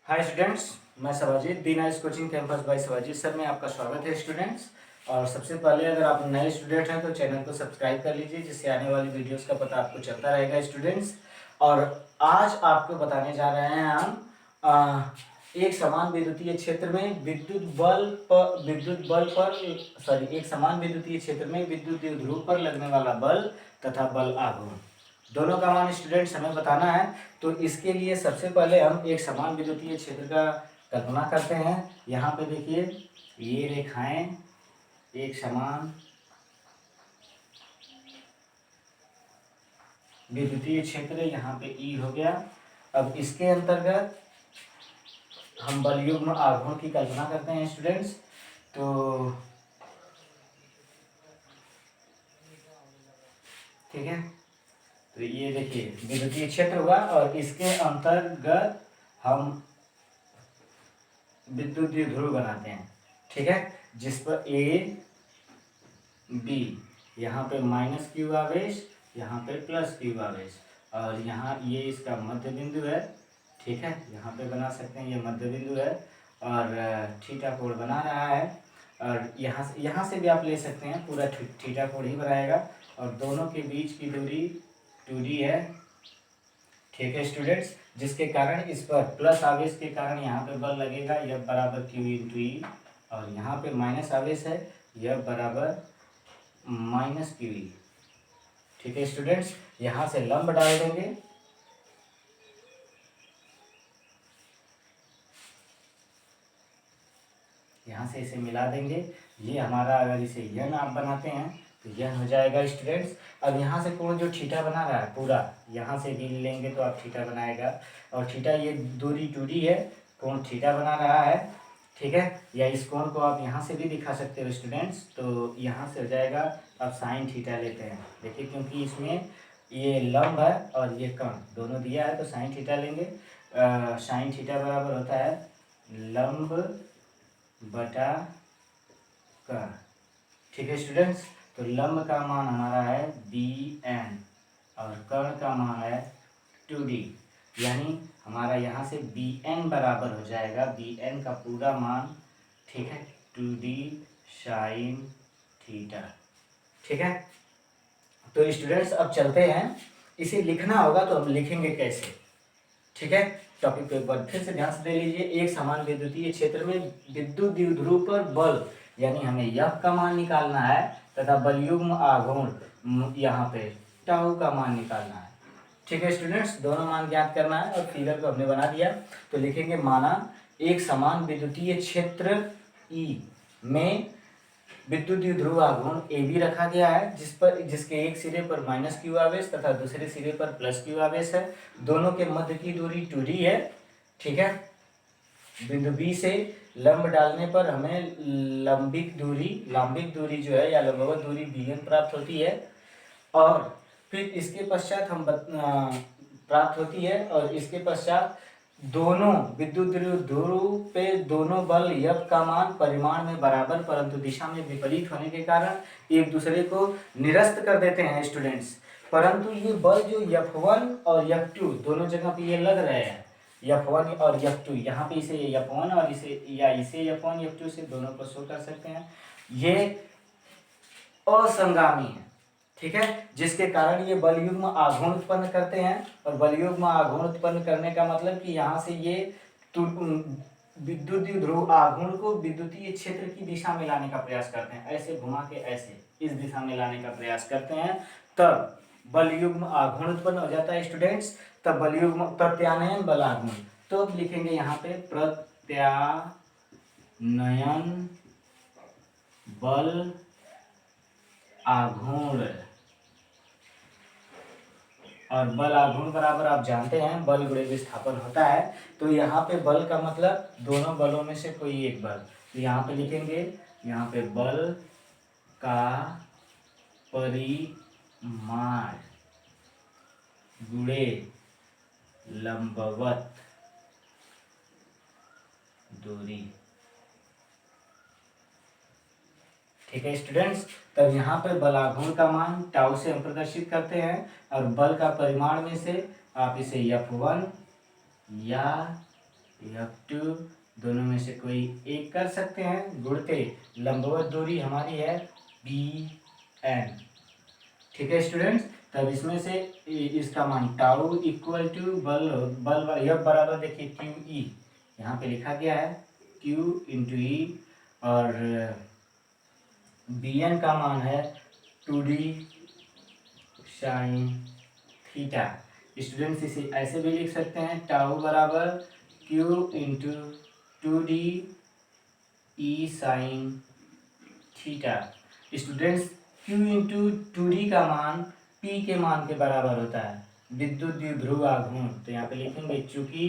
हाय students, मैं Shivaji the nice coaching campus by Shivaji sir में आपका स्वागत है स्टूडेंट्स। और सबसे पहले अगर आप नए स्टूडेंट हैं तो चैनल को सब्सक्राइब कर लीजिए, जिससे आने वाली वीडियोस का पता आपको चलता रहेगा स्टूडेंट्स। और आज आपको बताने जा रहे हैं हम एक समान विद्युतीय क्षेत्र में एक समान विद्युतीय क्षेत्र में विद्युत ध्रुव पर लगने वाला बल तथा बल आघूर्ण दोनों का मान स्टूडेंट्स हमें बताना है। तो इसके लिए सबसे पहले हम एक समान विद्युतीय क्षेत्र का कल्पना करते हैं। यहाँ पे देखिए, ये रेखाएं एक समान विद्युतीय क्षेत्र, यहाँ पे ई हो गया। अब इसके अंतर्गत हम बल युग्म आघूर्ण की कल्पना करते हैं स्टूडेंट्स। तो ठीक है, तो ये देखिए विद्युतीय क्षेत्र हुआ और इसके अंतर्गत हम विद्युत ध्रुव बनाते हैं। ठीक है, जिस पर ए बी, यहाँ पे माइनस क्यू आवेश, यहाँ पे प्लस क्यू आवेश, और यहाँ ये इसका मध्य बिंदु है। ठीक है, यहाँ पे बना सकते हैं, ये मध्य बिंदु है और थीटा कोण बना रहा है। और यहाँ से भी आप ले सकते हैं, पूरा थीटा कोण ही बनाएगा और दोनों के बीच की दूरी 2d है। ठीक है स्टूडेंट्स, जिसके कारण इस पर प्लस आवेश के कारण यहाँ पे बल लगेगा, यह बराबर क्यू इंटू ई, और यहाँ पे माइनस आवेश है, यह बराबर माइनस क्यू ई। ठीक है स्टूडेंट्स, यहाँ से लंब डाल देंगे, यहाँ से इसे मिला देंगे। ये हमारा, अगर इसे यन आप बनाते हैं तो यह हो जाएगा स्टूडेंट्स। अब यहाँ से कोण जो थीटा बना रहा है पूरा, यहाँ से भी लेंगे तो आप थीटा बनाएगा, और थीटा ये दूरी 2d है, कोण थीटा बना रहा है। ठीक है, या इस कोण को आप यहाँ से भी दिखा सकते हो स्टूडेंट्स। तो यहाँ से हो जाएगा, अब साइन थीटा लेते हैं। देखिए, क्योंकि इसमें ये लंब है और ये कण दोनों दिया है, तो साइन थीटा लेंगे। साइन थीटा बराबर होता है लंब बटा कर्ण। ठीक है स्टूडेंट्स, तो लंब का मान हमारा है bn और कर्ण का मान है 2d, यानी हमारा यहाँ से bn बराबर हो जाएगा, bn का पूरा मान, ठीक है, 2d साइन थीटा। ठीक है, तो स्टूडेंट्स अब चलते हैं, इसे लिखना होगा तो हम लिखेंगे कैसे। ठीक है, टॉपिक को एक बार फिर से ध्यान से दे लीजिए। एक समान विद्युतीय क्षेत्र में विद्युत द्विध्रुव पर बल, यानी हमें यह का मान निकालना है, तथा बल युग्म आघूर्ण यहाँ पे टाउ का मान निकालना है। ठीक है स्टूडेंट्स, दोनों मान ज्ञात करना है और फिगर को हमने बना दिया। तो लिखेंगे, माना एक समान विद्युतीय क्षेत्र ई में विद्युत ध्रुव आघूर्ण ए बी रखा गया है, जिसके एक सिरे पर माइनस क्यू आवेश तथा दूसरे सिरे पर प्लस क्यू आवेश है। दोनों के मध्य की दूरी 2d है। ठीक है, बिंदु बी से लंब डालने पर हमें लंबिक दूरी जो है, या लंबवत दूरी bn प्राप्त होती है। और फिर इसके पश्चात हम प्राप्त होती है, और इसके पश्चात दोनों विद्युत ध्रुव पे दोनों बल F का मान परिमाण में बराबर परंतु दिशा में विपरीत होने के कारण एक दूसरे को निरस्त कर देते हैं स्टूडेंट्स। परंतु ये बल जो F1 और F2 दोनों जगह पे ये लग रहे हैं, F1 और F2, यहाँ पे इसे F1 और इसे F1 F2 से दोनों को शो कर सकते हैं, ये असंगामी है। ठीक है, जिसके कारण ये बल युग्म आघूर्ण उत्पन्न करते हैं। और बल युग्म आघूर्ण उत्पन्न करने का मतलब कि यहाँ से ये विद्युत ध्रुव आघूर्ण को विद्युतीय क्षेत्र की दिशा में लाने का प्रयास करते हैं, ऐसे घुमा के ऐसे इस दिशा में लाने का प्रयास करते हैं, तब बल युग्म आघूर्ण उत्पन्न हो जाता है स्टूडेंट्स। तब बल युग्म प्रत्यानयन बल आघूर्ण, तो अब लिखेंगे यहाँ पे प्रत्यानयन बल आघूर्ण। और बल आघूर्ण बराबर आप जानते हैं बल गुणे विस्थापन होता है। तो यहाँ पे बल का मतलब दोनों बलों में से कोई एक बल, तो यहाँ पे लिखेंगे, यहाँ पे बल का परिमाण गुणे लंबवत दूरी। ठीक है स्टूडेंट्स, तब यहाँ पे बल आघूर्ण का मान टाउ से हम प्रदर्शित करते हैं, और बल का परिमाण में से आप इसे F1 या एफ टू, दोनों में से कोई एक कर सकते हैं, गुणते लंबवत दूरी हमारी है बी एन। ठीक है स्टूडेंट्स, तब इसमें से इसका मान टाउ इक्वल टू बल बल एफ बराबर देखिए क्यू ई, यहाँ पे लिखा गया है क्यू इंटू ई, और बी एन का मान है 2d साइन थीटा। स्टूडेंट्स इसे ऐसे भी लिख सकते हैं टाउ बराबर q into 2d e sine theta. Students q into 2d का मान p के मान के बराबर होता है, विद्युत द्विध्रुव आघूर्ण। तो यहाँ पे लिखेंगे चूंकि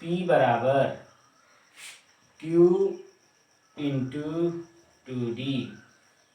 p बराबर q इंटू 2d,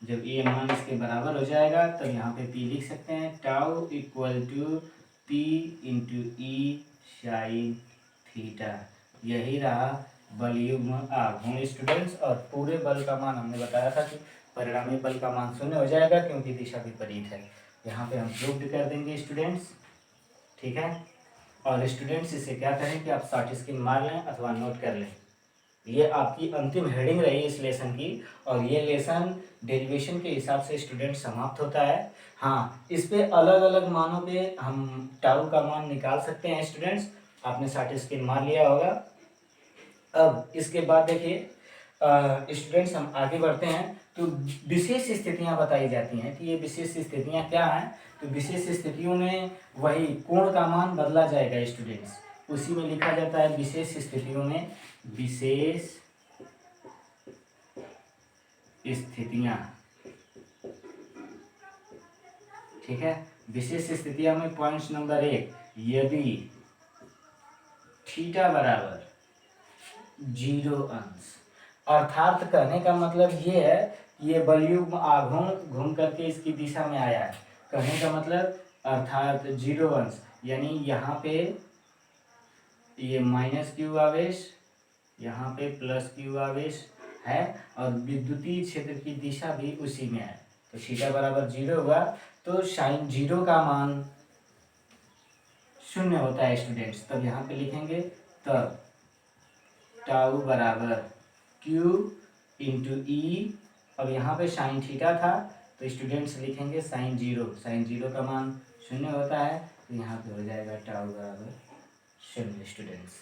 जब ये मान इसके बराबर हो जाएगा तो यहाँ पे p लिख सकते हैं tau equal to p into e sine theta. यही रहा बलयुग्म आघूर्ण स्टूडेंट्स, और पूरे बल का मान हमने बताया था कि परिणामी बल का मान 0 हो जाएगा क्योंकि दिशा विपरीत है। यहाँ पे हम प्रूव्ड कर देंगे स्टूडेंट्स। ठीक है, और स्टूडेंट्स इसे क्या करें कि आप शॉर्ट स्क्रीन मार लें अथवा नोट कर लें। ये आपकी अंतिम हेडिंग रही इस लेसन की, और ये लेसन डेरिवेशन के हिसाब से स्टूडेंट समाप्त होता है। हाँ, इस पे अलग अलग मानों पे हम टाउ का मान निकाल सकते हैं स्टूडेंट्स, आपने शॉर्ट स्क्रीन मार लिया होगा। अब इसके बाद देखिए स्टूडेंट्स हम आगे बढ़ते हैं, तो विशेष स्थितियां बताई जाती हैं कि ये विशेष स्थितियां क्या हैं। तो विशेष स्थितियों में वही कोण का मान बदला जाएगा स्टूडेंट्स, उसी में लिखा जाता है विशेष स्थितियों में विशेष स्थितियां। ठीक है, विशेष स्थितियां में पॉइंट नंबर 1, यदि थीटा बराबर 0 अंश, अर्थात कहने का मतलब ये है कि ये बलयुग्म आघूर्ण घूम करके इसकी दिशा में आया है। कहने का मतलब अर्थात 0 अंश, यानी यहाँ पे ये माइनस क्यू आवेश, यहाँ पे प्लस क्यू आवेश है, और विद्युतीय क्षेत्र की दिशा भी उसी में है। तो थीटा बराबर 0 हुआ तो साइन 0 का मान 0 होता है स्टूडेंट्स। तब यहाँ पे लिखेंगे तब टाउ बराबर क्यू इंटू ई, अब यहाँ पे साइन थीटा था तो स्टूडेंट्स लिखेंगे साइन 0, साइन 0 का मान 0 होता है, तो यहाँ पे हो जाएगा टाउ बराबर 0 स्टूडेंट्स।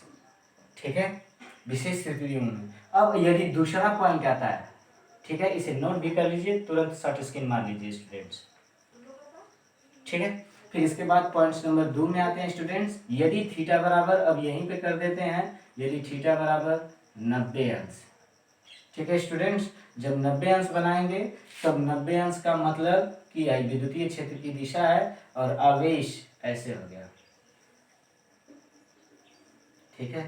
ठीक है, विशेष स्थितियों में। अब यदि दूसरा पॉइंट आता है, ठीक है, इसे नोट भी कर लीजिए, तुरंत शॉर्ट स्क्रीन मार लीजिए स्टूडेंट्स। ठीक है, फिर इसके बाद पॉइंट्स नंबर 2 में आते हैं स्टूडेंट्स, यदि थीटा बराबर, अब यहीं पे कर देते हैं, यदि थीटा बराबर 90 अंश। ठीक है स्टूडेंट्स, जब 90 अंश बनाएंगे तब 90 अंश का मतलब कि विद्युतीय क्षेत्र की दिशा है और आवेश ऐसे हो गया। ठीक है,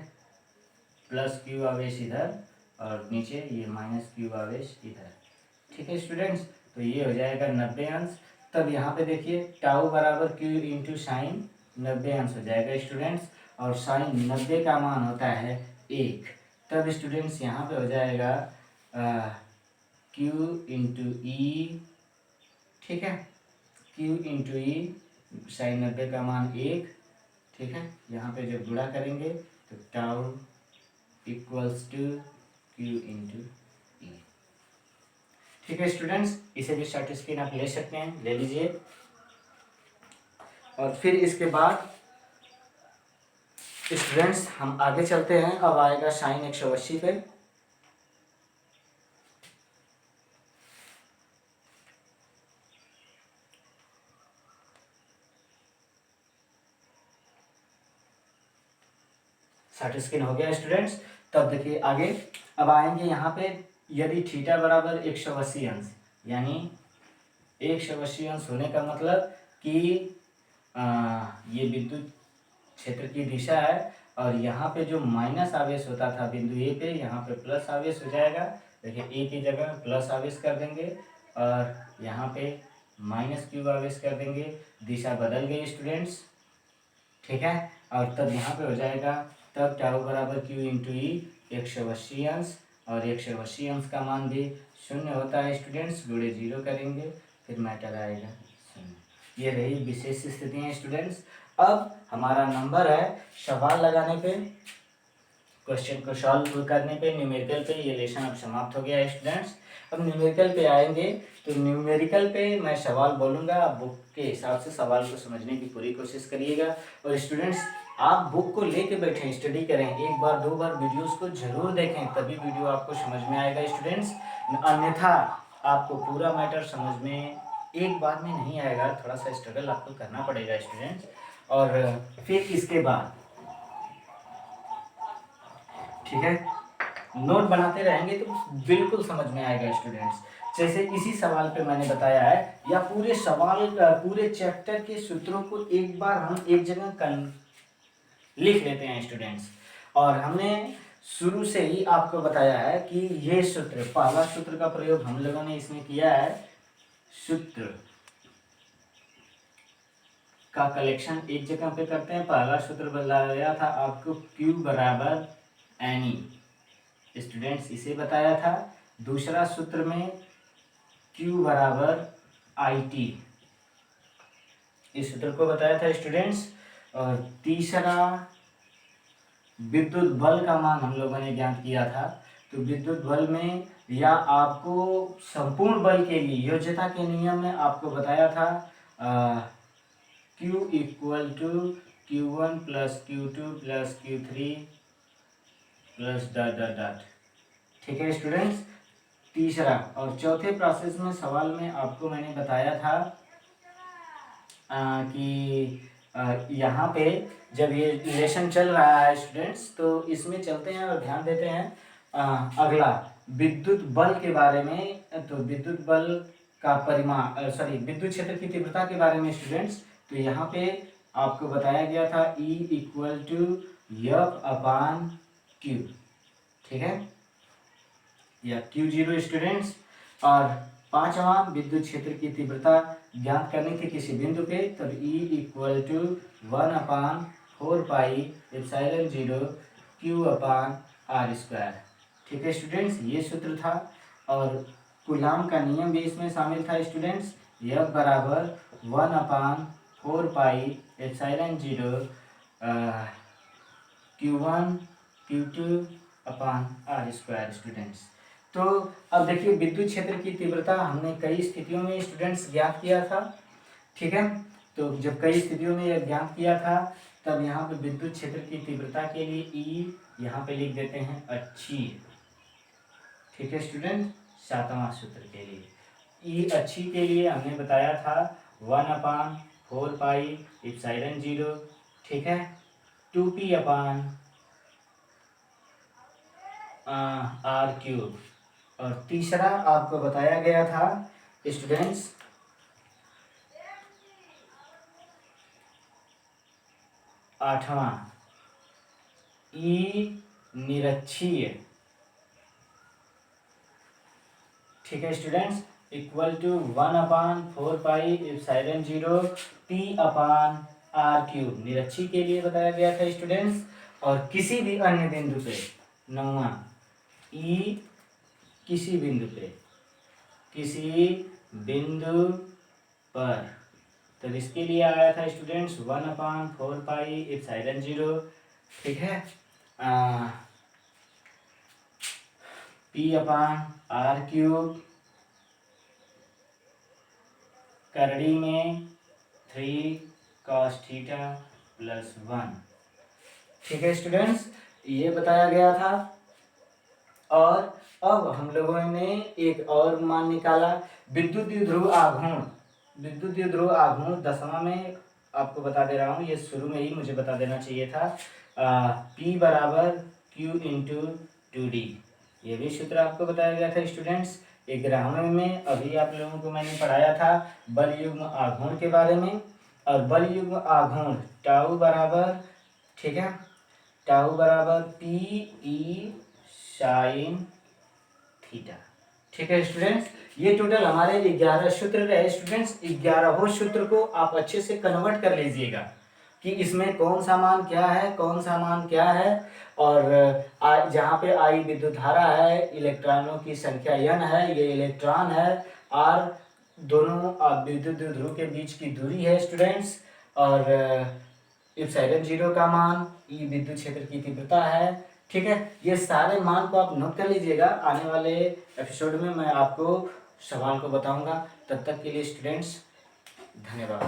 प्लस क्यू आवेश इधर और नीचे ये माइनस क्यू आवेश इधर। ठीक है स्टूडेंट्स, तो ये हो जाएगा 90 अंश। तब यहाँ पे देखिए टाउ बराबर क्यू इंटू साइन 90 अंश हो जाएगा स्टूडेंट्स, और साइन 90 का मान होता है 1। तब स्टूडेंट्स यहाँ पे हो जाएगा क्यू इंटू ई। ठीक है, क्यू इंटू ई, साइन 90 का मान 1। ठीक है, यहाँ पे जब गुणा करेंगे तो tau equals to q into e. ठीक है स्टूडेंट्स, इसे भी शॉर्ट स्क्रीन आप ले सकते हैं, ले लीजिए। और फिर इसके बाद स्टूडेंट्स हम आगे चलते हैं, अब आएगा साइन 180 पे। शॉर्ट स्क्रीन हो गया स्टूडेंट्स। तब देखिए आगे, अब आएंगे यहाँ पे, यदि थीटा बराबर 180 अंश, यानी 180 अंश होने का मतलब कि ये विद्युत क्षेत्र की दिशा है, और यहाँ पे जो माइनस आवेश होता था बिंदु ए पे, यहाँ पे प्लस आवेश हो जाएगा। देखिए ए की जगह प्लस आवेश कर देंगे और यहाँ पे माइनस क्यू आवेश कर देंगे, दिशा बदल गई स्टूडेंट्स। ठीक है, और तब यहाँ पे हो जाएगा तब टाउ बराबर क्यू इंटू ई 180 अंश, और 180 अंश का मान भी 0 होता है स्टूडेंट्स, गुणे 0 करेंगे फिर मैटर आएगा 0। ये रही विशेष स्थितियाँ स्टूडेंट्स। अब हमारा नंबर है सवाल लगाने पे क्वेश्चन को सॉल्व करने पे न्यूमेरिकल पे ये लेसन अब समाप्त हो गया है स्टूडेंट्स। अब न्यूमेरिकल पे आएंगे, तो न्यूमेरिकल पे मैं सवाल बोलूँगा, आप बुक के हिसाब से सवाल को समझने की पूरी कोशिश करिएगा। और स्टूडेंट्स आप बुक को लेके बैठें, स्टडी करें, एक बार दो बार वीडियोस को जरूर देखें, तभी वीडियो आपको समझ में आएगा स्टूडेंट्स। अन्यथा आपको पूरा मैटर समझ में एक बार में नहीं आएगा, थोड़ा सा स्ट्रगल आपको करना पड़ेगा स्टूडेंट्स। और फिर इसके बाद ठीक है, नोट बनाते रहेंगे तो बिल्कुल समझ में आएगा स्टूडेंट्स। जैसे इसी सवाल पे मैंने बताया है, या पूरे सवाल पूरे चैप्टर के सूत्रों को एक बार हम एक जगह लिख लेते हैं स्टूडेंट्स। और हमने शुरू से ही आपको बताया है कि ये सूत्र, पहला सूत्र का प्रयोग हम लोगों ने इसमें किया है, सूत्र का कलेक्शन एक जगह पे करते हैं। पहला सूत्र बताया था आपको Q बराबर NE, स्टूडेंट्स इसे बताया था। दूसरा सूत्र में Q बराबर IT, इस सूत्र को बताया था स्टूडेंट्स। और तीसरा विद्युत बल का मान हम लोगों ने ज्ञात किया था। तो विद्युत बल में या आपको संपूर्ण बल के लिए योज्यता के नियम में आपको बताया था Q equal to Q1 plus Q2 plus Q3 plus dot dot dot. ठीक है स्टूडेंट्स, तीसरा। और चौथे प्रोसेस में सवाल में आपको मैंने बताया था कि यहाँ पे जब ये रिलेशन चल रहा है स्टूडेंट्स, तो इसमें चलते हैं और ध्यान देते हैं अगला विद्युत बल के बारे में। तो विद्युत बल का परिमाण, विद्युत क्षेत्र की तीव्रता के बारे में स्टूडेंट्स। तो यहाँ पे आपको बताया गया था E equal to F upon Q, ठीक है, या Q0 स्टूडेंट्स। और पांचवा विद्युत क्षेत्र की तीव्रता ज्ञात करनी थी किसी बिंदु पे, तब E equal to 1 upon 4 pi epsilon 0 Q upon R square. ठीक है स्टूडेंट्स, ये सूत्र था। और कूलाम का नियम भी इसमें शामिल था स्टूडेंट्स। F बराबर 1 upon 4 pi epsilon 0 Q1 Q2 अपान R स्क्वायर स्टूडेंट्स। तो अब देखिए, विद्युत क्षेत्र की तीव्रता हमने कई स्थितियों में स्टूडेंट्स ज्ञात किया था, ठीक है। तो जब कई स्थितियों में यह ज्ञात किया था, तब यहाँ पे विद्युत क्षेत्र की तीव्रता के लिए E यहाँ पे लिख देते हैं अच्छी, ठीक है स्टूडेंट। सातवां सूत्र के लिए E अच्छी के लिए हमने बताया था 1 अपान 4 पाई एप्सिलॉन 0, ठीक है, 2p अपान R क्यूब। और तीसरा आपको बताया गया था स्टूडेंट्स आठवां E निरक्षीय, ठीक है students, equal to 1 upon 4 pi epsilon 0 P upon R cube, निरक्षी के लिए बताया गया था स्टूडेंट्स। और किसी भी अन्य बिंदु पे, नौवां E किसी बिंदु पर, तब इसके लिए आया था स्टूडेंट्स 1 अपान 4 पाई एप्सिलॉन 0, ठीक है, P अपान R क्यूब, करड़ी में 3 cos थीटा प्लस 1, ठीक है स्टूडेंट्स, ये बताया गया था। और अब हम लोगों ने एक और मान निकाला, विद्युत द्विध्रुव आघूर्ण। विद्युत द्विध्रुव आघूर्ण 10वां में आपको बता दे रहा हूँ, ये शुरू में ही मुझे बता देना चाहिए था। P बराबर Q इंटू 2D, ये भी सूत्र आपको बताया गया था स्टूडेंट्स। 11वें में अभी आप लोगों को मैंने पढ़ाया था बल युग्म आघूर्ण के बारे में। और बल युग्म आघूर्ण टाउ बराबर, ठीक है, टाउ बराबर PE साइन थीटा, ठीक है स्टूडेंट्स। ये टोटल हमारे 11 सूत्र रहे स्टूडेंट्स। 11 सूत्र को आप अच्छे से कन्वर्ट कर लीजिएगा कि इसमें कौन सा मान क्या है, कौन सा मान क्या है। और जहाँ पे I विद्युत धारा है, इलेक्ट्रॉनों की संख्या n है, ये इलेक्ट्रॉन है, R दोनों विद्युत द्विध्रुव के बीच की दूरी है स्टूडेंट्स। और एप्सिलॉन 0 का मान, E विद्युत क्षेत्र की तीव्रता है, ठीक है, ये सारे मान को आप नोट कर लीजिएगा। आने वाले एपिसोड में मैं आपको सवाल को बताऊंगा। तब तक के लिए स्टूडेंट्स धन्यवाद।